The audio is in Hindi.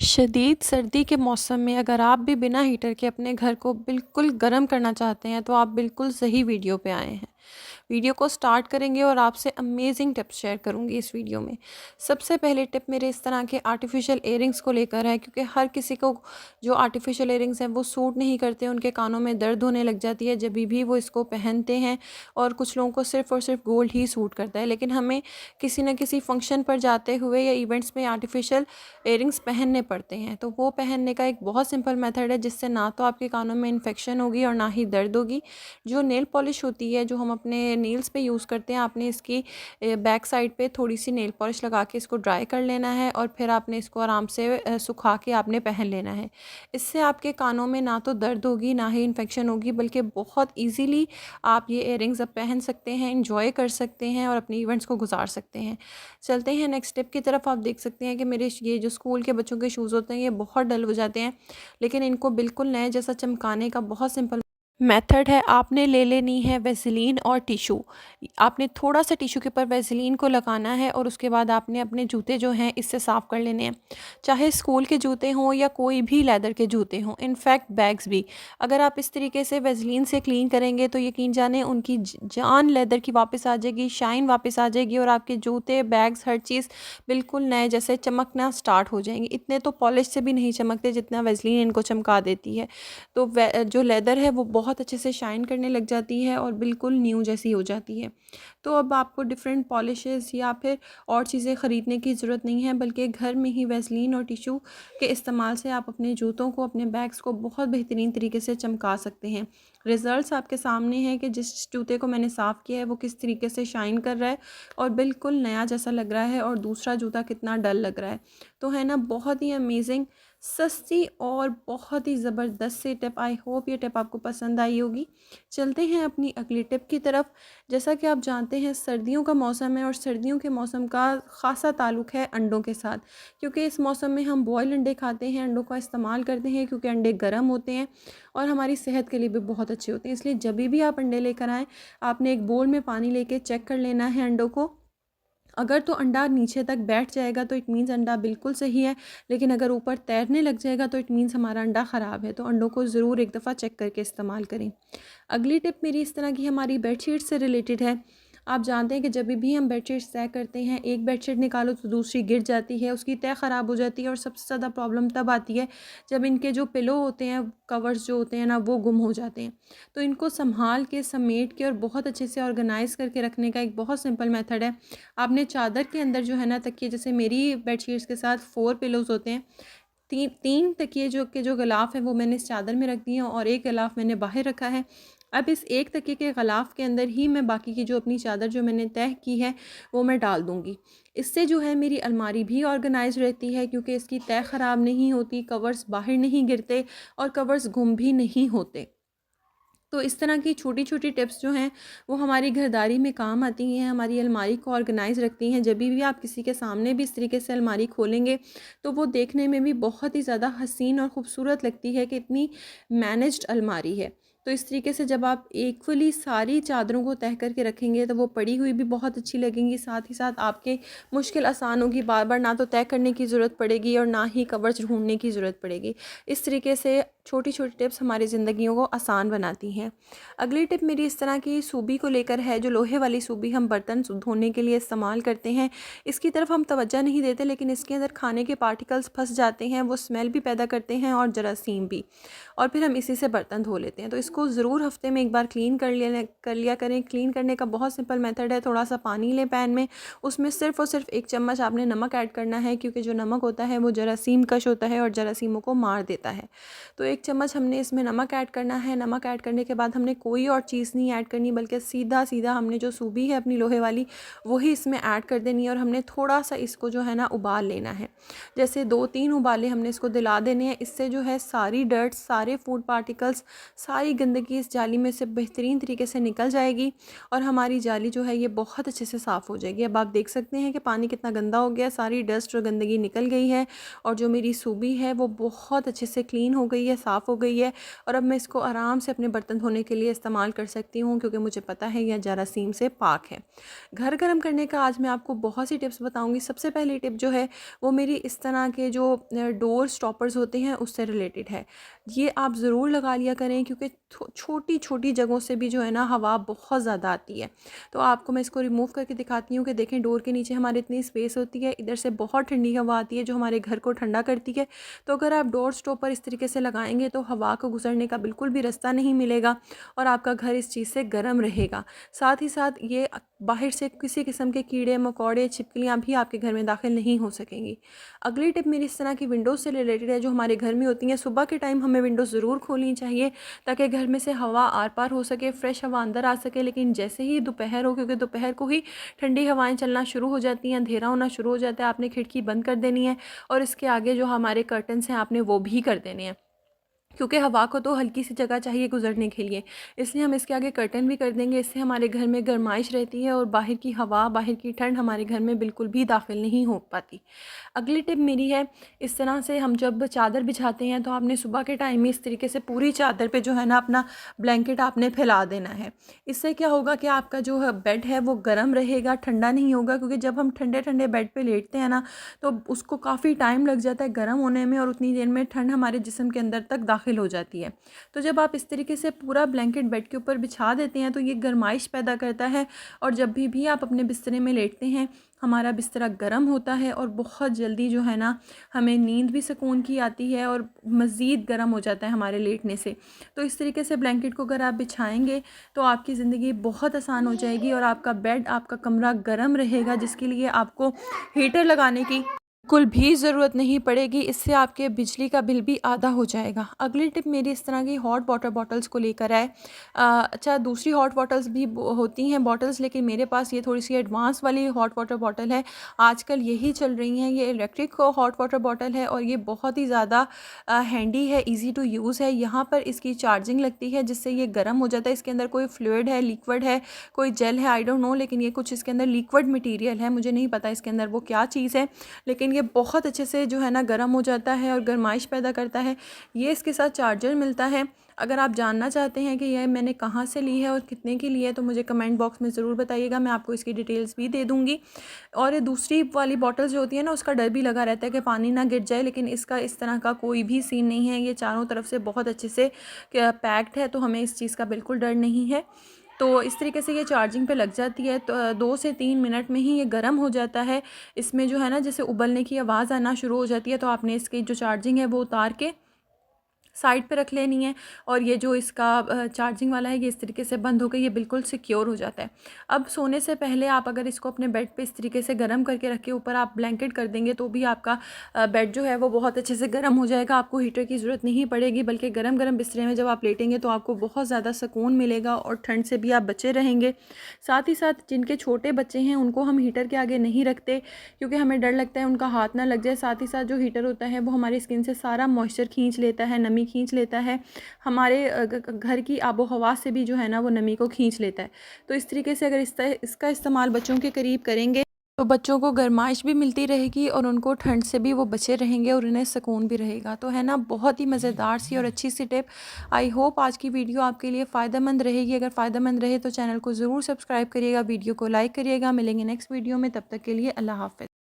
शदीद सर्दी के मौसम में अगर आप भी बिना हीटर के अपने घर को बिल्कुल गर्म करना चाहते हैं तो आप बिल्कुल सही वीडियो पे आए हैं। वीडियो को स्टार्ट करेंगे और आपसे अमेजिंग टिप्स शेयर करूंगी इस वीडियो में। सबसे पहले टिप मेरे इस तरह के आर्टिफिशियल इयररिंग्स को लेकर है, क्योंकि हर किसी को जो आर्टिफिशियल इयररिंग्स हैं वो सूट नहीं करते, उनके कानों में दर्द होने लग जाती है जब भी वो इसको पहनते हैं। और कुछ लोगों को सिर्फ़ और सिर्फ गोल्ड ही सूट करता है, लेकिन हमें किसी न किसी फंक्शन पर जाते हुए या इवेंट्स में आर्टिफिशियल इयररिंग्स पहनने पड़ते हैं। तो वो पहनने का एक बहुत सिंपल मेथड है जिससे ना तो आपके कानों में इन्फेक्शन होगी और ना ही दर्द होगी। जो नेल पॉलिश होती है जो हम अपने नेल्स पे यूज़ करते हैं, आपने इसकी बैक साइड पे थोड़ी सी नेल पॉलिश लगा के इसको ड्राई कर लेना है और फिर आपने इसको आराम से सुखा के आपने पहन लेना है। इससे आपके कानों में ना तो दर्द होगी ना ही इन्फेक्शन होगी, बल्कि बहुत ईजीली आप ये इयररिंग्स अब पहन सकते हैं, इंजॉय कर सकते हैं और अपने इवेंट्स को गुजार सकते हैं। चलते हैं नेक्स्ट स्टेप की तरफ। आप देख सकते हैं कि मेरे ये जो स्कूल के बच्चों के शूज़ होते हैं ये बहुत डल हो जाते हैं, लेकिन इनको बिल्कुल नए जैसा चमकाने का बहुत सिंपल मेथड है। आपने ले लेनी है वेसलीन और टिशू। आपने थोड़ा सा टिशू के ऊपर वेसलीन को लगाना है और उसके बाद आपने अपने जूते जो हैं इससे साफ़ कर लेने हैं। चाहे स्कूल के जूते हों या कोई भी लेदर के जूते हों, इनफैक्ट बैग्स भी। अगर आप इस तरीके से वेसलीन से क्लीन करेंगे तो यकीन जाने उनकी जान लेदर की वापस आ जाएगी, शाइन वापस आ जाएगी और आपके जूते, बैग्स, हर चीज़ बिल्कुल नए जैसे चमकना स्टार्ट हो जाएंगे। इतने तो पॉलिश से भी नहीं चमकते जितना वेसलीन इनको चमका देती है। तो जो लेदर है वो बहुत अच्छे से शाइन करने लग जाती है और बिल्कुल न्यू जैसी हो जाती है। तो अब आपको डिफरेंट पॉलिशेस या फिर और चीज़ें ख़रीदने की ज़रूरत नहीं है, बल्कि घर में ही वैसलीन और टिशू के इस्तेमाल से आप अपने जूतों को, अपने बैग्स को बहुत बेहतरीन तरीके से चमका सकते हैं। रिज़ल्ट्स आपके सामने हैं कि जिस जूते को मैंने साफ़ किया है वो किस तरीके से शाइन कर रहा है और बिल्कुल नया जैसा लग रहा है, और दूसरा जूता कितना डल लग रहा है। तो है ना, बहुत ही अमेजिंग, सस्ती और बहुत ही ज़बरदस्त सी टिप। आई होप ये टिप आपको पसंद आई होगी। चलते हैं अपनी अगली टिप की तरफ। जैसा कि आप जानते हैं सर्दियों का मौसम है और सर्दियों के मौसम का ख़ासा ताल्लुक़ है अंडों के साथ, क्योंकि इस मौसम में हम बॉयल अंडे खाते हैं, अंडों का इस्तेमाल करते हैं क्योंकि अंडे गर्म होते हैं और हमारी सेहत के लिए भी बहुत अच्छे होते हैं। इसलिए जब भी आप अंडे लेकर आएँ, आपने एक बोल में पानी लेके चेक कर लेना है अंडों को। अगर तो अंडा नीचे तक बैठ जाएगा तो इट मीन्स अंडा बिल्कुल सही है, लेकिन अगर ऊपर तैरने लग जाएगा तो इट मीन्स हमारा अंडा ख़राब है। तो अंडों को ज़रूर एक दफ़ा चेक करके इस्तेमाल करें। अगली टिप मेरी इस तरह की हमारी बेडशीट से रिलेटेड है। आप जानते हैं कि जब भी हम बेडशीट तय करते हैं, एक बेडशीट निकालो तो दूसरी गिर जाती है, उसकी तय ख़राब हो जाती है और सबसे ज़्यादा प्रॉब्लम तब आती है जब इनके जो पिलो होते हैं, कवर्स जो होते हैं ना, वो गुम हो जाते हैं। तो इनको संभाल के, समेट के और बहुत अच्छे से ऑर्गेनाइज़ करके रखने का एक बहुत सिंपल मेथड है। आपने चादर के अंदर जो है ना, तकिए, जैसे मेरी बेडशीट्स के साथ 4 पिलोज़ होते हैं, तीन तकिए जो गिलाफ़ हैं वो मैंने इस चादर में रख दिए हैं और एक गिलाफ़ मैंने बाहर रखा है। अब इस एक तकिए के गिलाफ़ के अंदर ही मैं बाकी की जो अपनी चादर जो मैंने तह की है वो मैं डाल दूँगी। इससे जो है मेरी अलमारी भी ऑर्गेनाइज़ रहती है, क्योंकि इसकी तह ख़राब नहीं होती, कवर्स बाहर नहीं गिरते और कवर्स गुम भी नहीं होते। तो इस तरह की छोटी-छोटी टिप्स जो हैं वो हमारी घरदारी में काम आती हैं, हमारी अलमारी को ऑर्गेनाइज़ रखती हैं। जब भी आप किसी के सामने भी इस तरीके से अलमारी खोलेंगे तो वो देखने में भी बहुत ही ज़्यादा हसीन और ख़ूबसूरत लगती है कि इतनी मैनेज्ड अलमारी है। तो इस तरीके से जब आप इक्वली सारी चादरों को तह करके रखेंगे तो वो पड़ी हुई भी बहुत अच्छी लगेंगी, साथ ही साथ आपके मुश्किल आसान होगी, बार-बार ना तो तय करने की ज़रूरत पड़ेगी और ना ही कवर्स ढूँढने की ज़रूरत पड़ेगी। इस तरीके से छोटी-छोटी टिप्स हमारी ज़िंदगियों को आसान बनाती हैं। अगली टिप मेरी इस तरह की सूबी को लेकर है, जो लोहे वाली सूबी हम बर्तन धोने के लिए इस्तेमाल करते हैं। इसकी तरफ हम तवज्जो नहीं देते, लेकिन इसके अंदर खाने के पार्टिकल्स फँस जाते हैं, वो स्मेल भी पैदा करते हैं और जरासीम भी, और फिर हम इसी से बर्तन धो लेते हैं। तो इसको ज़रूर हफ्ते में एक बार क्लीन कर लिया करें। क्लीन करने का बहुत सिंपल मेथड है। थोड़ा सा पानी लें पैन में, उसमें सिर्फ़ और सिर्फ 1 चम्मच आपने नमक ऐड करना है, क्योंकि जो नमक होता है वो जरासीम कश होता है और जरासीमों को मार देता है। तो 1 चम्मच हमने इसमें नमक ऐड करना है। नमक ऐड करने के बाद हमने कोई और चीज़ नहीं ऐड करनी, बल्कि सीधा हमने जो सूबी है अपनी लोहे वाली वही इसमें ऐड कर देनी है और हमने थोड़ा सा इसको जो है ना उबाल लेना है। जैसे 2-3 उबाले हमने इसको दिला देने हैं। इससे जो है सारी डर्ट, सारे फूड पार्टिकल्स, सारी गंदगी इस जाली में से बेहतरीन तरीके से निकल जाएगी और हमारी जाली जो है ये बहुत अच्छे से साफ़ हो जाएगी। अब आप देख सकते हैं कि पानी कितना गंदा हो गया, सारी डस्ट और गंदगी निकल गई है और जो मेरी सूबी है वो बहुत अच्छे से क्लीन हो गई है, साफ़ हो गई है। और अब मैं इसको आराम से अपने बर्तन धोने के लिए इस्तेमाल कर सकती हूँ, क्योंकि मुझे पता है यह जरासीम से पाक है। घर गर्म करने का आज मैं आपको बहुत सी टिप्स बताऊँगी। सबसे पहली टिप जो है वो मेरी इस तरह के जो डोर स्टॉपर्स होते हैं उससे रिलेटेड है। ये आप ज़रूर लगा लिया करें, क्योंकि छोटी छोटी जगहों से भी जो है ना हवा बहुत ज़्यादा आती है। तो आपको मैं इसको रिमूव करके दिखाती हूँ कि देखें, डोर के नीचे हमारे इतनी स्पेस होती है, इधर से बहुत ठंडी हवा आती है जो हमारे घर को ठंडा करती है। तो अगर आप डोर स्टॉपर इस तरीके से लगाएंगे तो हवा को गुजरने का बिल्कुल भी रास्ता नहीं मिलेगा और आपका घर इस चीज़ से गर्म रहेगा। साथ ही साथ ये बाहर से किसी किस्म के कीड़े मकोड़े छिपकलियाँ भी आपके घर में दाखिल नहीं हो सकेंगी। अगली टिप मेरी इस तरह की विंडोज़ से रिलेटेड है जो हमारे घर में होती हैं। सुबह के टाइम हमें विंडोज़ ज़रूर खोलनी चाहिए ताकि घर में से हवा आर पार हो सके, फ्रेश हवा अंदर आ सके। लेकिन जैसे ही दोपहर हो, क्योंकि दोपहर को ही ठंडी हवाएं चलना शुरू हो जाती हैं, अंधेरा होना शुरू हो जाता है, आपने खिड़की बंद कर देनी है और इसके आगे जो हमारे कर्टन्स हैं आपने वो भी कर देने हैं, क्योंकि हवा को तो हल्की सी जगह चाहिए गुजरने के लिए। इसलिए हम इसके आगे कर्टन भी कर देंगे। इससे हमारे घर में गर्माइश रहती है और बाहर की हवा, बाहर की ठंड हमारे घर में बिल्कुल भी दाखिल नहीं हो पाती। अगली टिप मेरी है, इस तरह से हम जब चादर बिछाते हैं तो आपने सुबह के टाइम में इस तरीके से पूरी चादर पे जो है ना अपना ब्लैंकेट आपने फैला देना है। इससे क्या होगा कि आपका जो है बेड है वो गर्म रहेगा, ठंडा नहीं होगा। क्योंकि जब हम ठंडे ठंडे बेड पे लेटते हैं ना तो उसको काफ़ी टाइम लग जाता है गर्म होने में और उतनी देर में ठंड हमारे जिस्म के अंदर तक दाखिल हो जाती है। तो जब आप इस तरीके से पूरा ब्लैंकेट बेड के ऊपर बिछा देते हैं तो ये गर्माइश पैदा करता है और जब भी आप अपने बिस्तरे में लेटते हैं हमारा बिस्तरा गर्म होता है और बहुत जल्दी जो है ना हमें नींद भी सुकून की आती है और मज़ीद गर्म हो जाता है हमारे लेटने से। तो इस तरीके से ब्लैंकेट को अगर आप बिछाएंगे तो आपकी ज़िंदगी बहुत आसान हो जाएगी और आपका बेड, आपका कमरा गर्म रहेगा, जिसके लिए आपको हीटर लगाने की बिल्कुल भी ज़रूरत नहीं पड़ेगी। इससे आपके बिजली का बिल भी आधा हो जाएगा। अगली टिप मेरी इस तरह की हॉट वाटर बॉटल्स को लेकर है। अच्छा, दूसरी हॉट बॉटल्स भी होती हैं बॉटल्स, लेकिन मेरे पास ये थोड़ी सी एडवांस वाली हॉट वाटर बॉटल है। आजकल यही चल रही हैं। ये इलेक्ट्रिक हॉट वाटर बॉटल है और ये बहुत ही ज़्यादा हैंडी है, ईज़ी टू यूज़ है। यहाँ पर इसकी चार्जिंग लगती है जिससे ये गर्म हो जाता है। इसके अंदर कोई फ्लूइड है, लिक्विड है, कोई जेल है, आई डोंट नो, लेकिन ये कुछ इसके अंदर लिक्विड मटीरियल है, मुझे नहीं पता इसके अंदर वो क्या चीज़ है। लेकिन ये बहुत अच्छे से जो है ना गर्म हो जाता है और गर्माइश पैदा करता है। ये इसके साथ चार्जर मिलता है। अगर आप जानना चाहते हैं कि यह मैंने कहाँ से ली है और कितने की ली है तो मुझे कमेंट बॉक्स में ज़रूर बताइएगा, मैं आपको इसकी डिटेल्स भी दे दूँगी। और ये दूसरी वाली बॉटल्स जो होती है ना उसका डर भी लगा रहता है कि पानी ना गिर जाए, लेकिन इसका इस तरह का कोई भी सीन नहीं है। ये चारों तरफ से बहुत अच्छे से पैक्ड है तो हमें इस चीज़ का बिल्कुल डर नहीं है। तो इस तरीके से ये चार्जिंग पे लग जाती है तो 2 से 3 मिनट में ही ये गर्म हो जाता है। इसमें जो है ना जैसे उबलने की आवाज़ आना शुरू हो जाती है तो आपने इसकी जो चार्जिंग है वो उतार के साइड पे रख लेनी है और ये जो इसका चार्जिंग वाला है ये इस तरीके से बंद होकर ये बिल्कुल सिक्योर हो जाता है। अब सोने से पहले आप अगर इसको अपने बेड पे इस तरीके से गर्म करके रख के ऊपर आप ब्लैंकेट कर देंगे तो भी आपका बेड जो है वो बहुत अच्छे से गर्म हो जाएगा। आपको हीटर की ज़रूरत नहीं पड़ेगी, बल्कि गर्म गर्म बिस्तरे में जब आप लेटेंगे तो आपको बहुत ज़्यादा सुकून मिलेगा और ठंड से भी आप बचे रहेंगे। साथ ही साथ जिनके छोटे बच्चे हैं उनको हम हीटर के आगे नहीं रखते क्योंकि हमें डर लगता है उनका हाथ ना लग जाए। साथ ही साथ जो हीटर होता है वो हमारी स्किन से सारा मॉइस्चर खींच लेता है, नमी खींच लेता है, हमारे घर की आबो हवा से भी जो है ना वो नमी को खींच लेता है। तो इस तरीके से अगर इसका इस्तेमाल बच्चों के करीब करेंगे तो बच्चों को गर्माइश भी मिलती रहेगी और उनको ठंड से भी वो बचे रहेंगे और उन्हें सुकून भी रहेगा। तो है ना बहुत ही मज़ेदार सी और अच्छी सी टिप। आई होप आज की वीडियो आपके लिए फ़ायदेमंद रहेगी। अगर फ़ायदेमंद रहे तो चैनल को ज़रूर सब्सक्राइब करिएगा, वीडियो को लाइक करिएगा। मिलेंगे नेक्स्ट वीडियो में, तब तक के लिए अल्लाह हाफ़िज़।